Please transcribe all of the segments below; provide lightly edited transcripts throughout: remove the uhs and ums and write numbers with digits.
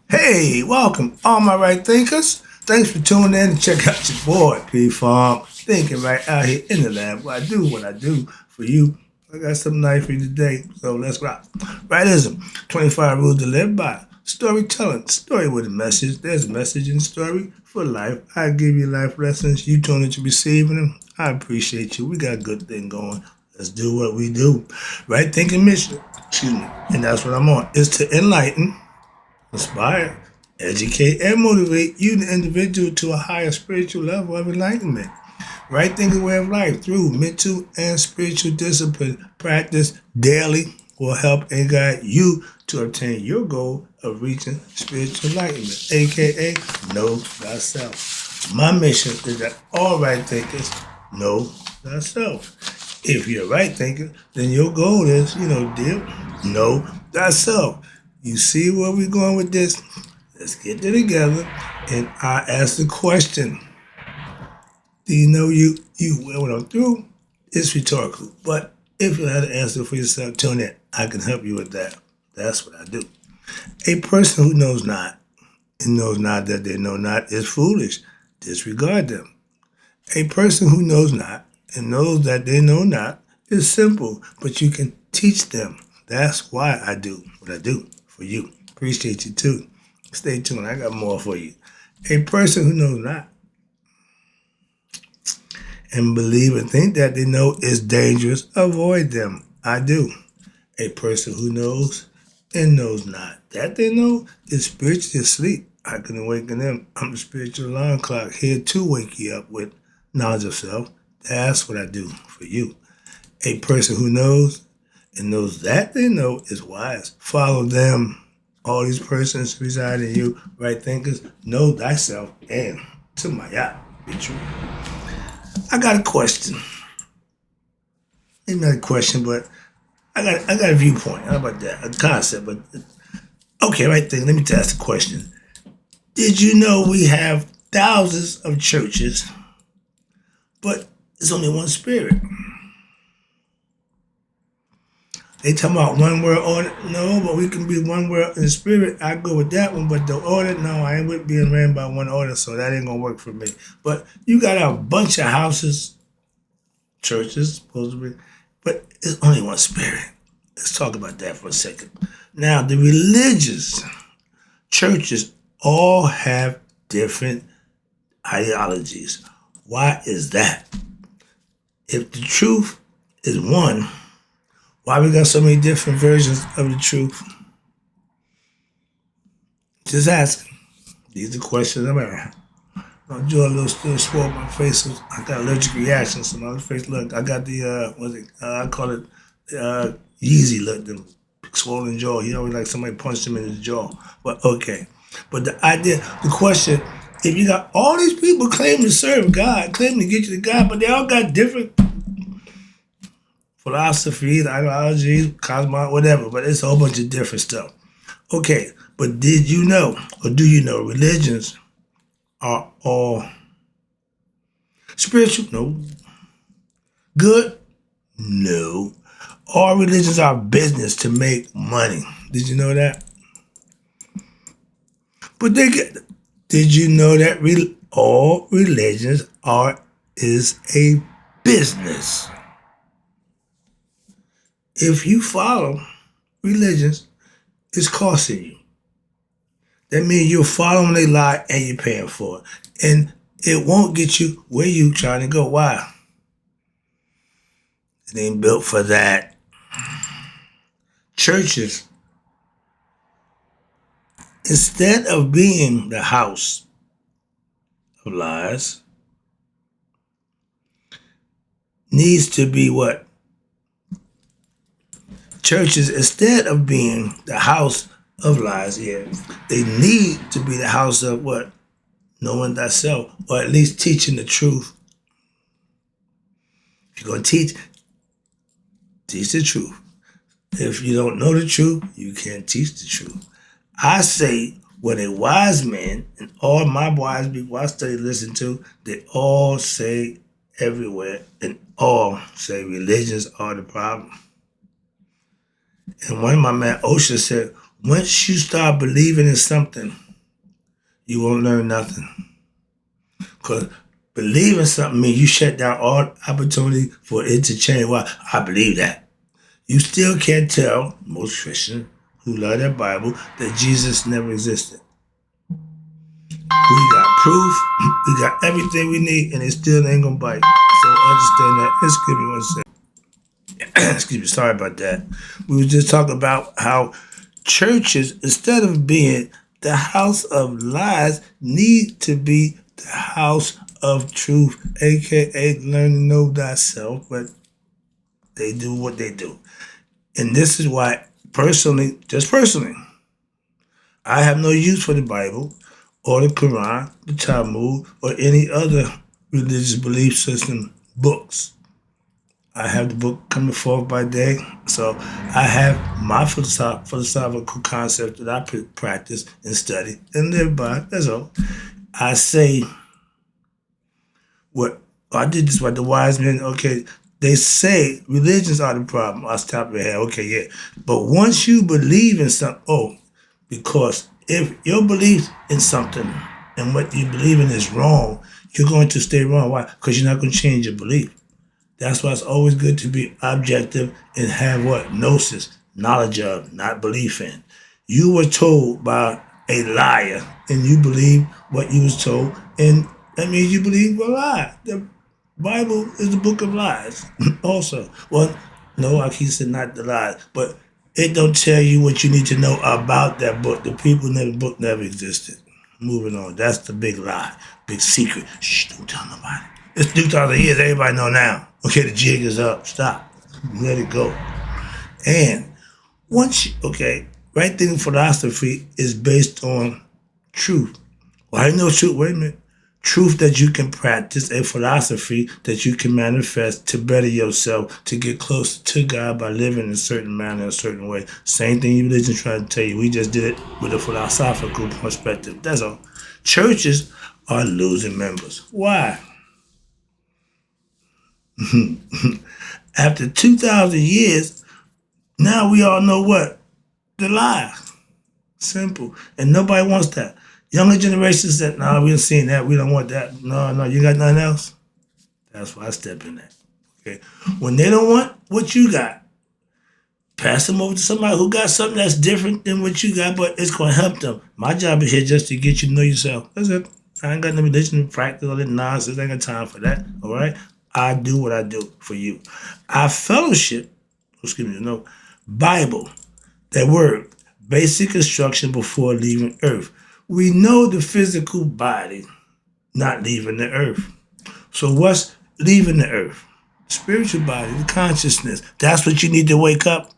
Hey, welcome, all my right thinkers. Thanks for tuning in and check out your boy, P Farm. Thinking right out here in the lab. What I do for you. I got something nice for you today, so let's rock. Rightism, 25 rules to live by. Storytelling, story with a message. There's a message in the story for life. I give you life lessons. You tune into receiving them. I appreciate you. We got a good thing going. Let's do what we do. Right thinking mission, excuse me, and that's what I'm on, is to enlighten, inspire, educate, and motivate you, the individual, to a higher spiritual level of enlightenment. Right thinking way of life through mental and spiritual discipline practice daily will help and guide you to obtain your goal of reaching spiritual enlightenment, aka know thyself. My mission is that all right thinkers know thyself. If you're a right thinker, then your goal is, dear, know thyself. You see where we're going with this? Let's get it together. And I ask the question. Do you know you what I'm through? It's rhetorical. But if you had to answer for yourself, tune in. I can help you with that. That's what I do. A person who knows not and knows not that they know not is foolish. Disregard them. A person who knows not and knows that they know not is simple, but you can teach them. That's why I do what I do for you. Appreciate you too. Stay tuned. I got more for you. A person who knows not and believe and think that they know is dangerous, avoid them. I do. A person who knows and knows not that they know is spiritually asleep. I can awaken them. I'm the spiritual alarm clock here to wake you up with knowledge of self. That's what I do for you. A person who knows and knows that they know is wise. Follow them. All these persons reside in you, right thinkers. Know thyself and to my yacht. Be true. I got a question. Maybe not a question, but I got a viewpoint. How about that? A concept. But okay, right there. Let me ask the question. Did you know we have thousands of churches, but it's only one spirit? They talking about one world order. No, but we can be one world in spirit. I go with that one, but the order, no, I ain't with being ran by one order, so that ain't gonna work for me. But you got a bunch of houses, churches, supposed to be, but it's only one spirit. Let's talk about that for a second. Now, the religious churches all have different ideologies. Why is that? If the truth is one, why we got so many different versions of the truth? Just asking. These are questions I'm asking. My jaw a little still swole. My face was, I got allergic reactions. So my face look. I got the I call it Yeezy look. The swollen jaw. You know, like somebody punched him in his jaw. But okay. But the idea, the question, if you got all these people claiming to serve God, claiming to get you to God, but they all got different philosophies, ideologies, cosmos, whatever. But it's a whole bunch of different stuff. Okay. But did you know, or do you know, religions are all spiritual? No. Good? No. All religions are business to make money. Did you know that? But they get. Did you know that all religions are is a business? If you follow religions, it's costing you. That means you're following a lie and you're paying for it, and it won't get you where you trying to go. Why? It ain't built for that. Churches, instead of being the house of lies, needs to be what? Churches, instead of being the house of lies, yeah, they need to be the house of what? Knowing thyself, or at least teaching the truth. If you're going to teach the truth. If you don't know the truth, you can't teach the truth. I say what a wise man, and all my wise people I study, listen to, they all say everywhere, and all say religions are the problem. And one of my man Osha said, Once you start believing in something, you won't learn nothing. Because believing something means you shut down all opportunity for it to change. Why? I believe that. You still can't tell most Christians who love their Bible that Jesus never existed. We got proof, we got everything we need, and it still ain't gonna bite. So understand that. Excuse me one second. Excuse me, sorry about that. We were just talking about how churches, instead of being the house of lies, need to be the house of truth, aka learn to know thyself, but they do what they do. And this is why, personally, just personally, I have no use for the Bible or the Quran, the Talmud, or any other religious belief system books. I have the book coming forth by day, so I have my philosophical concept that I practice and study and live by. That's all. I say what I did this by the wise men. Okay, they say religions are the problem. I'll stop your head. Okay, yeah. But once you believe in something, because if your belief in something and what you believe in is wrong, you're going to stay wrong. Why? Because you're not going to change your belief. That's why it's always good to be objective and have what? Gnosis, knowledge of, not belief in. You were told by a liar and you believe what you was told, and that means you believe a lie. The Bible is the book of lies also. Well, no, I keep saying not the lies, but it don't tell you what you need to know about that book. The people in that book never existed. Moving on. That's the big lie, big secret. Shh, don't tell nobody. It's 2,000 years. Everybody know now. Okay, the jig is up. Stop. Let it go. And right thinking philosophy is based on truth. Well, I know truth. Wait a minute. Truth that you can practice, a philosophy that you can manifest to better yourself, to get closer to God by living in a certain manner, a certain way. Same thing religion trying to tell you. We just did it with a philosophical perspective. That's all. Churches are losing members. Why? After 2,000 years, now we all know what? The lie. Simple. And nobody wants that. Younger generations said, nah, we ain't seen that. We don't want that. No, you got nothing else? That's why I step in that. Okay. When they don't want what you got, pass them over to somebody who got something that's different than what you got, but it's going to help them. My job is here just to get you to know yourself. That's it. I ain't got no religion to practice all that nonsense. I ain't got time for that. All right? I do what I do for you. I fellowship, Bible, that word, basic instruction before leaving earth. We know the physical body not leaving the earth. So what's leaving the earth? Spiritual body, the consciousness. That's what you need to wake up.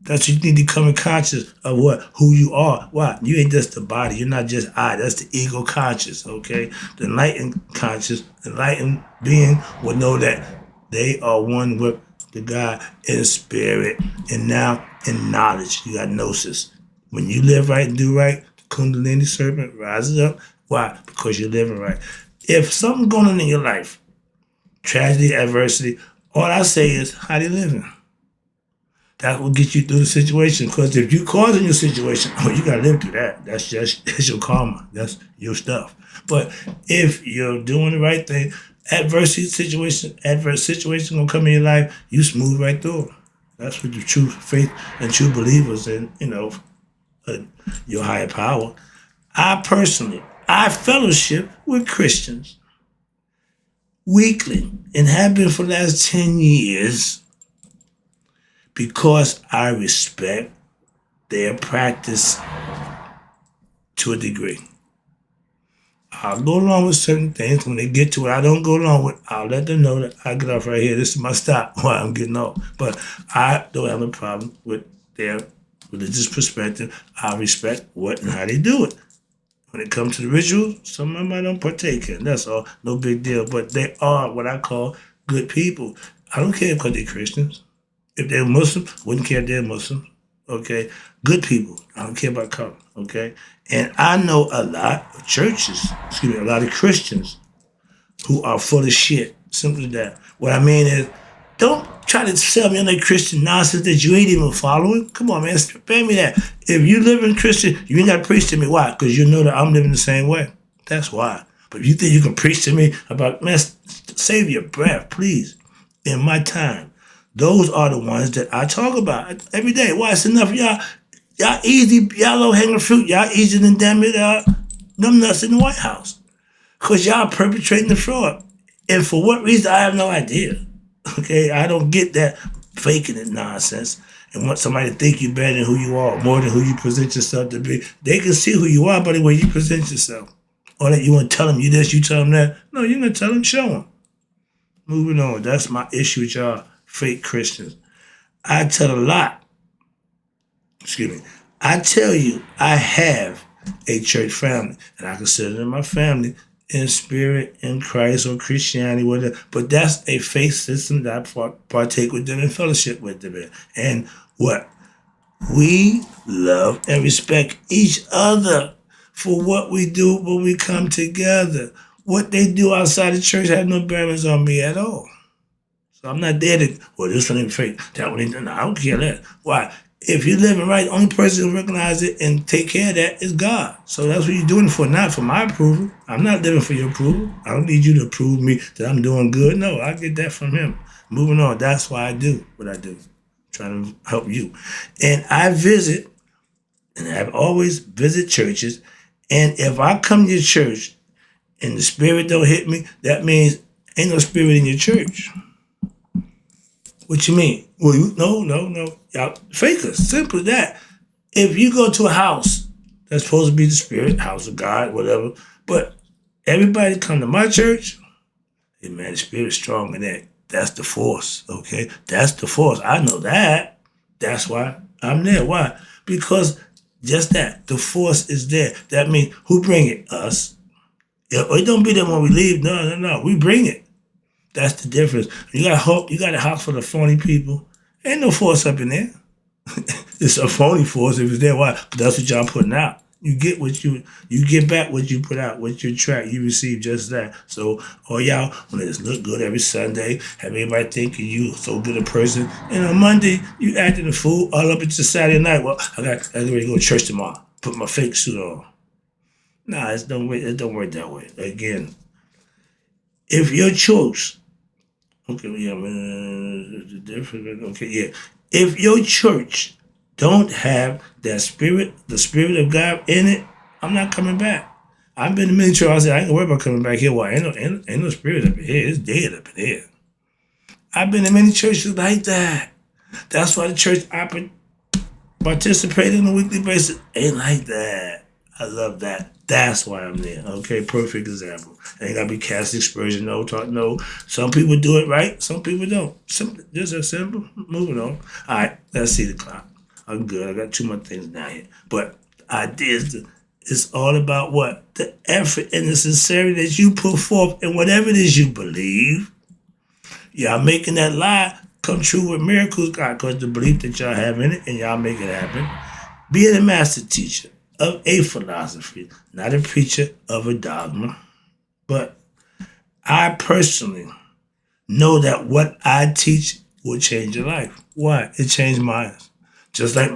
That's what you need to become conscious of who you are. Why? You ain't just the body. You're not just I. That's the ego conscious, okay? The enlightened conscious, enlightened being will know that they are one with the God in spirit and now in knowledge. You got gnosis. When you live right and do right, the Kundalini serpent rises up. Why? Because you're living right. If something's going on in your life, tragedy, adversity, all I say is, how you living? That will get you through the situation. Because if you causing your situation, you gotta live through that. That's your karma. That's your stuff. But if you're doing the right thing, adverse situation gonna come in your life, you smooth right through. That's what the true faith and true believers in, your higher power. I fellowship with Christians weekly and have been for the last 10 years because I respect their practice to a degree. I'll go along with certain things. When they get to it, I don't go along with, I'll let them know that I get off right here. This is my stop while I'm getting off. But I don't have a problem with their religious perspective. I respect what and how they do it. When it comes to the rituals, some of them I don't partake in. That's all. No big deal. But they are what I call good people. I don't care because they're Christians. If they're Muslim, wouldn't care if they're Muslim. Okay? Good people. I don't care about color. Okay? And I know a lot of churches, a lot of Christians who are full of shit. Simply that. What I mean is, Don't try to sell me on that Christian nonsense that you ain't even following. Come on, man, spare me that. If you live in Christian, you ain't got to preach to me. Why? Because you know that I'm living the same way. That's why. But if you think you can preach to me about, man, save your breath, please. In my time, those are the ones that I talk about every day. Why? It's enough, y'all. Y'all easy, y'all low hanging fruit. Y'all easier than damn it, them nuts in the White House. Because y'all perpetrating the fraud. And for what reason, I have no idea. Okay, I don't get that faking it nonsense and want somebody to think you better than who you are, more than who you present yourself to be. They can see who you are by the way you present yourself. Or that you want to tell them you this, you tell them that. No, you're going to tell them, show them. Moving on. That's my issue with y'all fake Christians. I tell a lot. Excuse me. I tell you, I have a church family, and I consider them my family in spirit, in Christ, or Christianity, whatever. But that's a faith system that I partake with them and fellowship with them in. And what? We love and respect each other for what we do when we come together. What they do outside the church have no bearings on me at all. So I'm not there to, well, this one ain't fake, that one ain't, no, I don't care that. Why? If you're living right, the only person who recognize it and take care of that is God. So that's what you're doing it for, not for my approval. I'm not living for your approval. I don't need you to approve me that I'm doing good. No, I get that from him. Moving on, that's why I do what I do. Trying to help you. And I visit, and I've always visited churches, and if I come to your church and the spirit don't hit me, that means ain't no spirit in your church. What you mean? Well, no. Y'all fakers. Simple as that. If you go to a house that's supposed to be the spirit, house of God, whatever, but everybody come to my church, hey man, the spirit's strong in that. That's the force, okay? That's the force. I know that. That's why I'm there. Why? Because just that, the force is there. That means who bring it? Us. It don't be there when we leave. No. We bring it. That's the difference. You got hope. You got a house full of phony people. Ain't no force up in there. It's a phony force if it's there. Why? Because that's what y'all putting out. You get back what you put out, what you attract, you receive just that. So all y'all when it look good every Sunday, have everybody thinking you so good a person, and on Monday you acting a fool all up into Saturday night. Well, I got ready to go to church tomorrow. Put my fake suit on. Nah, it don't work that way. Again, if your choice, okay, yeah, different. Okay, yeah. If your church don't have that spirit, the spirit of God in it, I'm not coming back. I've been in many churches. I said, I ain't gonna worry about coming back here. Why? Ain't no spirit up in here. It's dead up in here. I've been in many churches like that. That's why the church I participate on a weekly basis ain't like that. I love that. That's why I'm there. Okay, perfect example. Ain't gotta be cast aspersion, no talk, no. Some people do it right, some people don't. Simple, just as simple. Moving on. All right, let's see the clock. I'm good. I got 2 more things down here. But ideas, it's all about what? The effort and the sincerity that you put forth in whatever it is you believe. Y'all making that lie come true with miracles, God, because the belief that y'all have in it and y'all make it happen. Being a master teacher of a philosophy, not a preacher of a dogma. But I personally know that what I teach will change your life. Why? It changed mine. Just like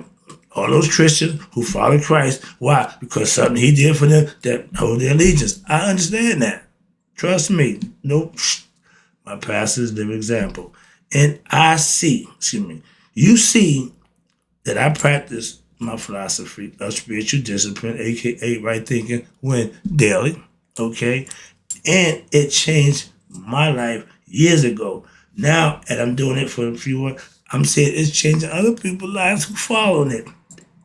all those Christians who follow Christ. Why? Because something he did for them that hold their allegiance. I understand that. Trust me. Nope. My pastor's living example. And I see, you see that I practice my philosophy of spiritual discipline, aka right thinking, when daily, okay? And it changed my life years ago. Now, and I'm doing it for a few, I'm saying it's changing other people's lives who following it.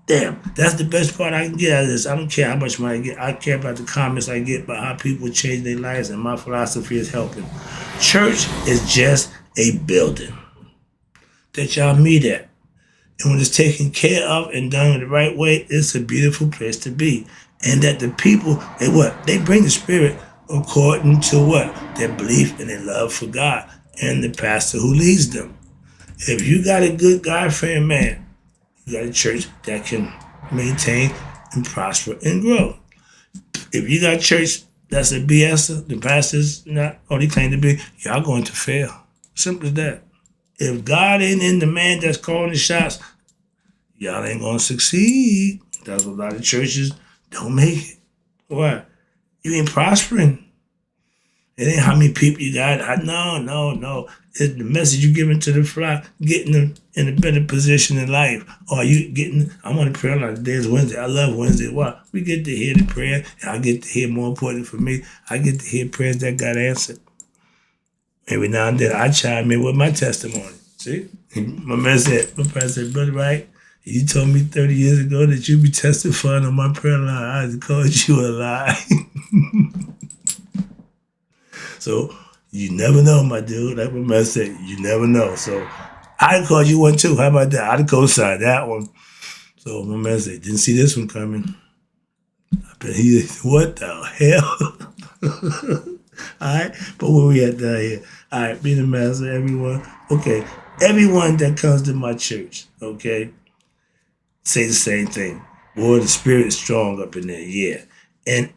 Damn, that's the best part I can get out of this. I don't care how much money I get. I care about the comments I get about how people change their lives, and my philosophy is helping. Church is just a building that y'all meet at. And when it's taken care of and done in the right way, it's a beautiful place to be. And that the people, they bring the spirit according to what? Their belief and their love for God and the pastor who leads them. If you got a good God-fearing man, you got a church that can maintain and prosper and grow. If you got a church that's a BS, the pastor's not all he claim to be, y'all going to fail. Simple as that. If God ain't in the man that's calling the shots, y'all ain't gonna succeed. That's what a lot of churches don't make it. Why? You ain't prospering. It ain't how many people you got. No. It's the message you giving to the flock, getting them in a better position in life. Or you getting, I'm on the prayer line. Today's Wednesday. I love Wednesday. Why? We get to hear the prayer. And I get to hear, more important for me, I get to hear prayers that got answered. Every now and then I chime in with my testimony. See? My man said, my pastor said, Brother Wright, you told me 30 years ago that you'd be testifying on my prayer line. I just called you a lie. So you never know, my dude. Like my man said, you never know. So I called you one too. How about that? I'd co-sign that one. So my man said, didn't see this one coming. I bet he, what the hell? All right, but where we at down here? All right, be the master, everyone. Okay, everyone that comes to my church, okay, say the same thing. Boy, the spirit is strong up in there, yeah. And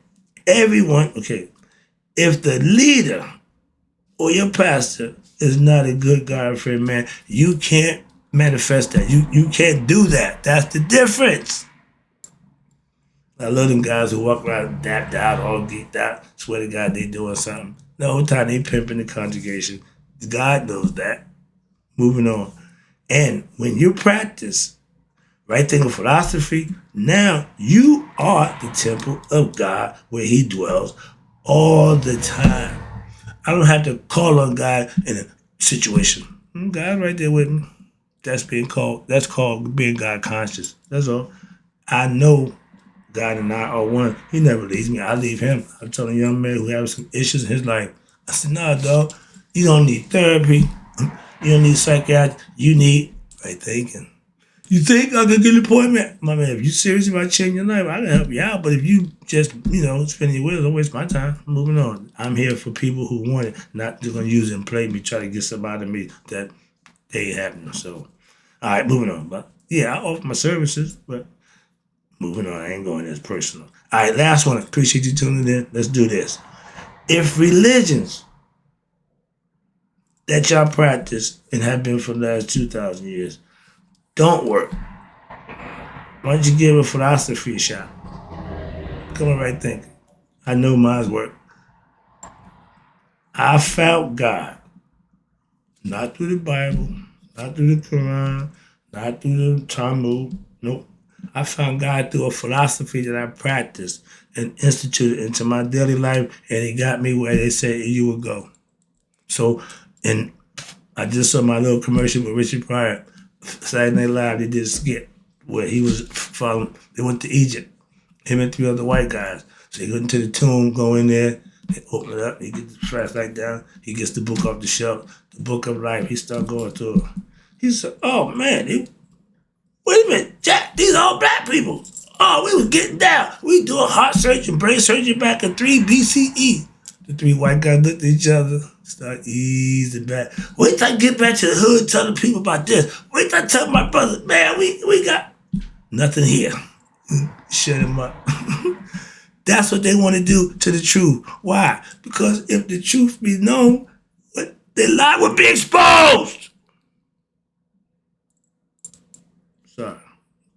everyone, okay, if the leader or your pastor is not a good God-fearing man, you can't manifest that. You can't do that. That's the difference. I love them guys who walk around dapped out, all geeked out, swear to God they doing something. The whole time they pimping the congregation. God knows that. Moving on. And when you practice right thing of philosophy, now you are the temple of God where he dwells all the time. I don't have to call on God in a situation. God's right there with me. That's called being God conscious. That's all. I know God and I are one. He never leaves me. I leave him. I told a young man who has some issues in his life. I said, nah, dog, you don't need therapy. You don't need psychiatry. You need right thinking. You think I could get an appointment? My man, if you serious about changing your life, I can help you out. But if you just, spend your will, don't waste my time. Moving on. I'm here for people who want it, not just going to use it and play me, try to get something out of me that they ain't happening. So, all right, moving on. But yeah, I offer my services, but moving on. I ain't going as personal. All right, last one. Appreciate you tuning in. Let's do this. If religions that y'all practice and have been for the last 2,000 years don't work, why don't you give a philosophy a shot? Come on, right thinking. I know mine's work. I found God, not through the Bible, not through the Quran, not through the Talmud. Nope. I found God through a philosophy that I practiced and instituted into my daily life, and it got me where they said you would go. So, and I just saw my little commercial with Richard Pryor. Saturday Night Live, they did a skit where he was following, they went to Egypt, him and 3 other white guys. So he went into the tomb, go in there, they open it up, he gets the flashlight down, he gets the book off the shelf, the book of life, he started going through it. He said, oh man, wait a minute, Jack, these are all black people. Oh, we was getting down. We doing heart surgery, brain surgery back in 3 BCE. The 3 white guys looked at each other, start easing back. Wait till I get back to the hood, tell the people about this. Wait till I tell my brother, man, we got nothing here. Shut him up. That's what they want to do to the truth. Why? Because if the truth be known, the lie would be exposed. Sorry,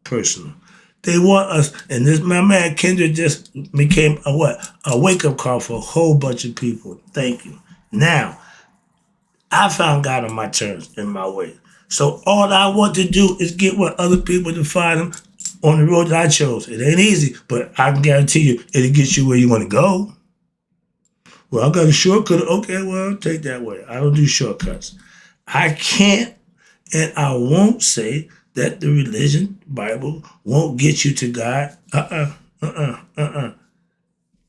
personal. They want us, and this my man Kendra just became a wake-up call for a whole bunch of people. Thank you. Now, I found God on my terms, in my way. So all I want to do is get with other people to find them on the road that I chose. It ain't easy, but I can guarantee you it'll get you where you want to go. Well, I got a shortcut. Okay, well, take that way. I don't do shortcuts. I can't and I won't say that the religion, Bible, won't get you to God.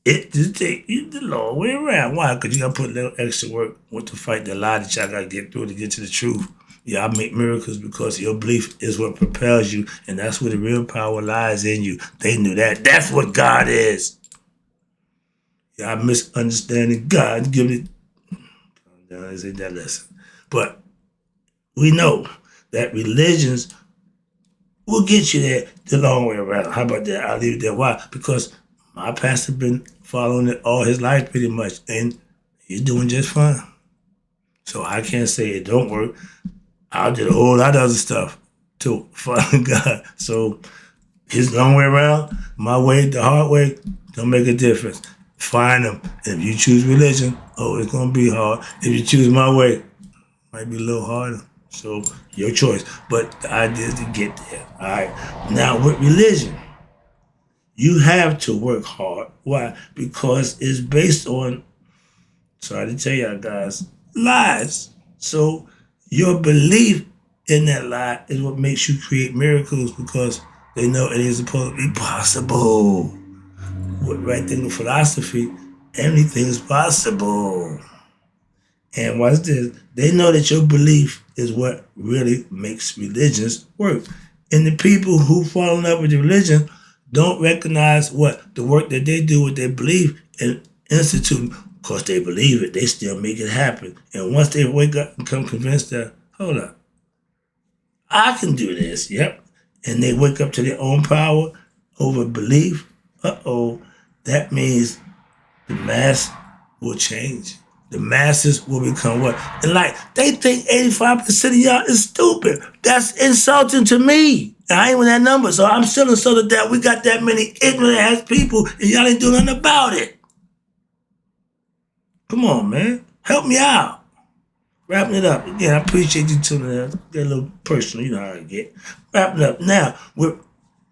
It just take you the long way around. Why? Because you got to put a little extra work to fight the lie that y'all got to get through to get to the truth. Y'all make miracles because your belief is what propels you, and that's where the real power lies in you. They knew that. That's what God is. Y'all misunderstanding God. Give it. I say that lesson. But we know that religions will get you there the long way around. How about that? I'll leave it there. Why? Because my pastor been following it all his life pretty much, and he's doing just fine. So I can't say it don't work. I did a whole lot of other stuff to find God. So his long way around, my way, the hard way, don't make a difference. Find him. If you choose religion, oh, it's gonna be hard. If you choose my way, it might be a little harder. So your choice. But the idea is to get there. All right. Now with religion, you have to work hard. Why? Because it's based on, sorry to tell y'all guys, lies. So your belief in that lie is what makes you create miracles because they know it is supposed to be possible. With right thinking philosophy, anything is possible. And watch this, they know that your belief is what really makes religions work. And the people who fall in love with religion don't recognize what the work that they do with their belief and institute. Of course, they believe it, they still make it happen. And once they wake up and become convinced that, hold up, I can do this, yep. And they wake up to their own power over belief, that means the mass will change. The masses will become what? And like, they think 85% of y'all is stupid. That's insulting to me. And I ain't with that number, so I'm still insulted that we got that many ignorant ass people and y'all ain't doing nothing about it. Come on, man. Help me out. Wrapping it up. Again, I appreciate you tuning in. Get a little personal, you know how I get. Wrapping it up. Now, with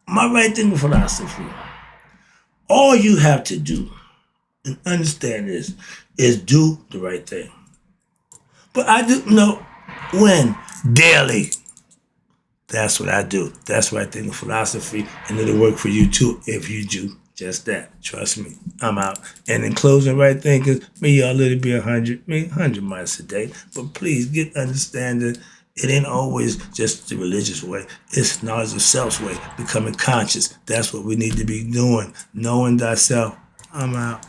my right thinking philosophy, all you have to do and understand this is do the right thing. But I do know when? Daily. That's what I do. That's right thinking philosophy, and it'll work for you too if you do just that. Trust me. I'm out. And in closing, right thinkers, may y'all let it be 100, 100 miles a day. But please get understanding. It ain't always just the religious way. It's knowledge of self's way, becoming conscious. That's what we need to be doing. Knowing thyself. I'm out.